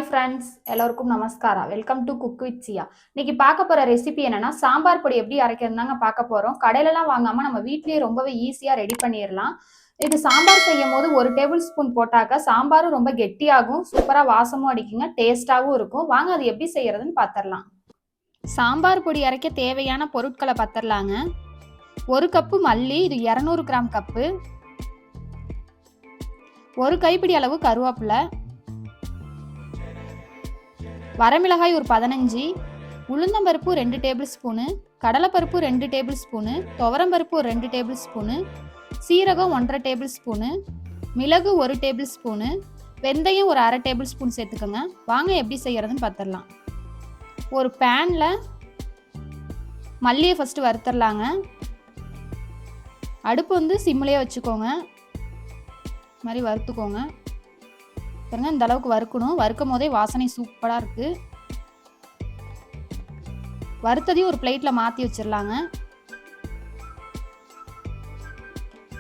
Friends, எல்லோருக்கும் நமஸ்காரா. Welcome to cook with சியா. இன்னைக்கு பார்க்க போற ரெசிபி என்னன்னா, சாம்பார் பொடி எப்படி அரைக்கிறதுதாங்க பார்க்க போறோம். கடையிலலாம் வாங்காம நம்ம வீட்லயே ரொம்பவே ஈஸியா ரெடி பண்ணிடலாம். இது சாம்பார் செய்யும் போது 1 டேபிள் ஸ்பூன் போட்டாக்க சாம்பாரும் ரொம்ப கெட்டியாகும், சூப்பரா வாசமும் அடிக்குங்க, டேஸ்டாவும் இருக்கும். வாங்க அது எப்படி செய்யறதுன்னு பார்த்துடலாம். சாம்பார் பொடி அரைக்க தேவையான பொருட்களை பார்த்துடலாங்க. 1 கப்பு மல்லி, இது 200 கிராம் கப்பு. 1 கைப்பிடி அளவு கருவேப்பிலை, வரமிளகாய் ஒரு 15, உளுந்தம்பருப்பு 2 டேபிள் ஸ்பூனு, கடலைப்பருப்பு 2 டேபிள் ஸ்பூனு, துவரம்பருப்பு ஒரு 2 டேபிள் ஸ்பூனு, சீரகம் 1,5 டேபிள் ஸ்பூனு, மிளகு 1 டேபிள் ஸ்பூனு, வெந்தயம் ஒரு 1/2 டேபிள் ஸ்பூன் சேர்த்துக்கோங்க. வாங்க எப்படி செய்யறதுன்னு பார்த்துடலாம். ஒரு பேனில் மல்லியை ஃபஸ்ட்டு வறுத்துடலாங்க. அடுப்பு வந்து சிம்மிலே வச்சுக்கோங்க. இது மாதிரி வறுத்துக்கோங்க. பாருங்க, இந்த அளவுக்கு வறுக்கணும். வறுக்கும் போதே வாசனை சூப்பராக இருக்குது. வறுத்ததையும் ஒரு பிளேட்டில் மாற்றி வச்சிடலாங்க.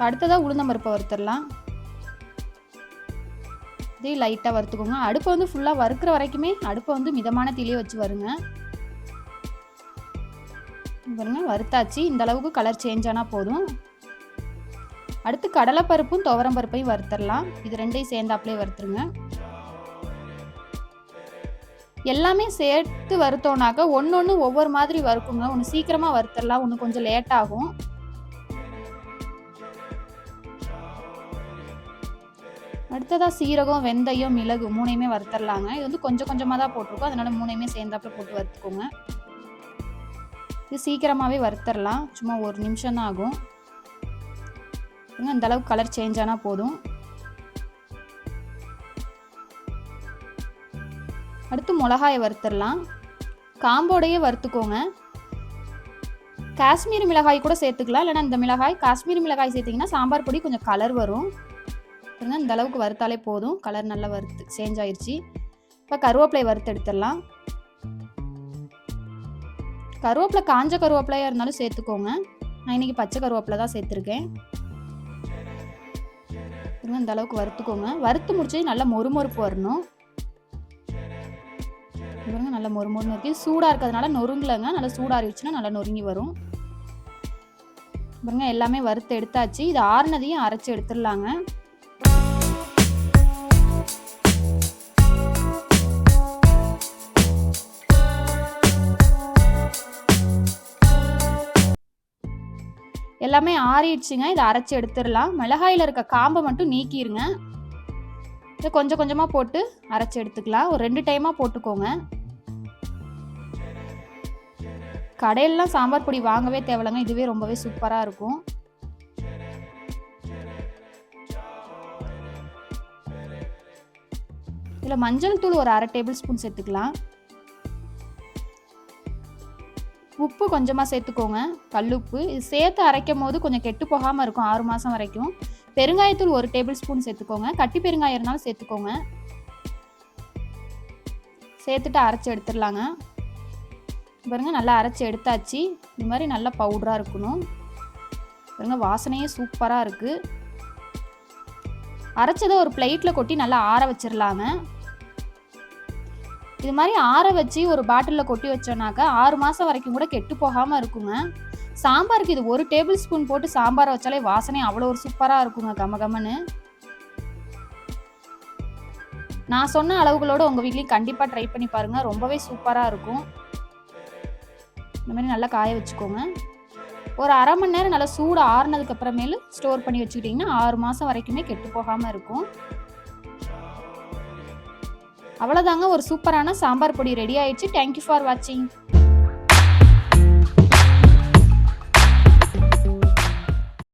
அடுத்ததாக உளுந்தம்பருப்பை வறுத்துடலாம். இதையும் லைட்டாக வறுத்துக்கோங்க. அடுப்பை வந்து ஃபுல்லாக வறுக்கிற வரைக்குமே அடுப்பை வந்து மிதமான தீயிலே வச்சு வருங்க. பாருங்க, வறுத்தாச்சு. இந்த அளவுக்கு கலர் சேஞ்ச் ஆனால் போதும். அடுத்து கடலைப்பருப்பும் துவரம்பருப்பையும் வறுத்துடலாம். இது ரெண்டையும் சேர்ந்தாப்லேயே வறுத்துருங்க. எல்லாமே சேர்த்து வறுத்தோம்னாக்க ஒன்று ஒவ்வொரு மாதிரி வறுக்குங்க. ஒன்று சீக்கிரமாக வறுத்துடலாம், ஒன்று கொஞ்சம் லேட் ஆகும். அடுத்ததாக சீரகம், வெந்தயம், மிளகு 3யுமே வறுத்துடலாங்க. இது வந்து கொஞ்சம் கொஞ்சமாக தான் போட்டிருக்கோம், அதனால 3யுமே சேர்ந்தாப்புல போட்டு வறுத்துக்கோங்க. இது சீக்கிரமாகவே வறுத்துடலாம், சும்மா 1 நிமிஷம் தான் ஆகும். இந்த அளவுக்கு கலர் சேஞ்ச் ஆனால் போதும். அடுத்து மிளகாயை வறுத்துடலாம். காம்போடையே வறுத்துக்கோங்க. காஷ்மீரி மிளகாய் கூட சேர்த்துக்கலாம், இல்லைனா இந்த மிளகாய் காஷ்மீரி மிளகாய் சேர்த்திங்கன்னா சாம்பார் பொடி கொஞ்சம் கலர் வரும். இந்த அளவுக்கு வறுத்தாலே போதும். கலர் நல்லா வறுத்து சேஞ்ச் ஆயிடுச்சு. இப்போ கருவேப்பிலை வறுத்து எடுத்துடலாம். கருவேப்பிலை காஞ்ச கருவேப்பிலையாக இருந்தாலும் சேர்த்துக்கோங்க. நான் இன்றைக்கி பச்சை கருவேப்பிலை தான் சேர்த்துருக்கேன். இந்த அளவுக்கு வறுத்துக்கோங்க. வறுத்து முடிச்சு நல்லா மொறுமொறுப்பு வரணும். பாருங்க, நல்லா மொறுமொறுன்னு இருக்கு. சூடாக இருக்கிறதுனால நொறுங்கலைங்க, நல்லா சூடாகிடுச்சுன்னா நல்லா நொறுங்கி வரும். பாருங்க, எல்லாமே வறுத்து எடுத்தாச்சு. இது ஆறுனதையும் அரைச்சி எடுத்துடலாங்க. எல்லாமே ஆறிடுச்சுங்க. இதை அரைச்சி எடுத்துடலாம். மிளகாயில் இருக்க காம்பை மட்டும் நீக்கிடுங்க. இதை கொஞ்சம் கொஞ்சமாக போட்டு அரைச்சி எடுத்துக்கலாம். ஒரு 2 டைமாக போட்டுக்கோங்க. கடையிலலாம் சாம்பார் பொடி வாங்கவே தேவையில்லைங்க, இதுவே ரொம்பவே சூப்பராக இருக்கும். இதில் மஞ்சள் தூள் ஒரு 1/2 டேபிள் ஸ்பூன் சேர்த்துக்கலாம். உப்பு கொஞ்சமாக சேர்த்துக்கோங்க, கல்லுப்பு. இது சேர்த்து அரைக்கும் போது கொஞ்சம் கெட்டு போகாமல் இருக்கும் 6 மாதம் வரைக்கும். பெருங்காயத்தூள் 1 டேபிள் ஸ்பூன் சேர்த்துக்கோங்க. கட்டி பெருங்காயம் இருந்தாலும் சேர்த்துக்கோங்க. சேர்த்துட்டு அரைச்சி எடுத்துடலாங்க. பாருங்க, நல்லா அரைச்சி எடுத்தாச்சு. இது மாதிரி நல்லா பவுடராக இருக்கணும். பாருங்க, வாசனையே சூப்பராக இருக்குது. அரைச்சதை ஒரு பிளேட்டில் கொட்டி நல்லா ஆற வச்சிடலாங்க. இது மாதிரி ஆற வச்சு ஒரு பாட்டிலில் கொட்டி வச்சோன்னாக்கா 6 மாதம் வரைக்கும் கூட கெட்டு போகாமல் இருக்குங்க. சாம்பாருக்கு இது 1 டேபிள் ஸ்பூன் போட்டு சாம்பாரை வச்சாலே வாசனை அவ்வளோ ஒரு சூப்பராக இருக்குங்க, கமகமன்னு. நான் சொன்ன அளவுகளோடு உங்கள் வீட்லேயும் கண்டிப்பாக ட்ரை பண்ணி பாருங்கள், ரொம்பவே சூப்பராக இருக்கும். இந்த மாதிரி நல்லா காய வச்சுக்கோங்க. ஒரு 1/2 மணி நேரம் நல்லா சூடு ஆறுனதுக்கு அப்புறமேலு ஸ்டோர் பண்ணி வச்சுக்கிட்டிங்கன்னா 6 மாதம் வரைக்குமே கெட்டு போகாமல் இருக்கும். அவ்வளோதாங்க, ஒரு சூப்பரான சாம்பார் பொடி ரெடி ஆயிடுச்சு. தேங்க்யூ ஃபார் வாட்சிங்.